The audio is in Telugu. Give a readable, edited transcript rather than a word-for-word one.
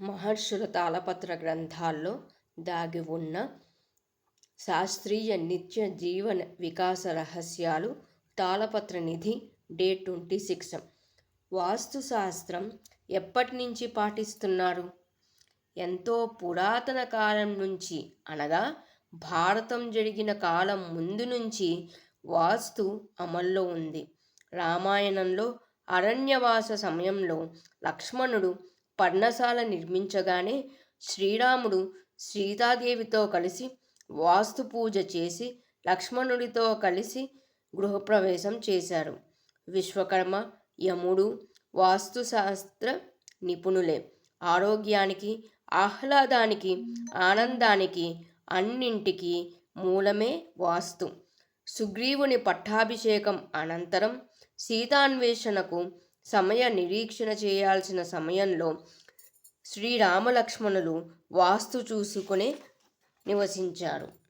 మహర్షుల తాళపత్ర గ్రంథాల్లో దాగి ఉన్న శాస్త్రీయ నిత్య జీవన వికాస రహస్యాలు. తాళపత్ర నిధి డేట్ 26. వాస్తుశాస్త్రం ఎప్పటి నుంచి పాటిస్తున్నారు? ఎంతో పురాతన కాలం నుంచి, అనగా భారతం జరిగిన కాలం ముందు నుంచి వాస్తు అమల్లో ఉంది. రామాయణంలో అరణ్యవాస సమయంలో లక్ష్మణుడు పర్ణశాల నిర్మించగానే శ్రీరాముడు సీతాదేవితో కలిసి వాస్తు పూజ చేసి లక్ష్మణుడితో కలిసి గృహప్రవేశం చేశారు. విశ్వకర్మ, యముడు వాస్తుశాస్త్ర నిపుణులే. ఆరోగ్యానికి, ఆహ్లాదానికి, ఆనందానికి అన్నింటికీ మూలమే వాస్తు. సుగ్రీవుని పట్టాభిషేకం అనంతరం సీతాన్వేషణకు సమయ నిరీక్షణ చేయాల్సిన సమయంలో శ్రీరామలక్ష్మణులు వాస్తు చూసుకునే నివసించారు.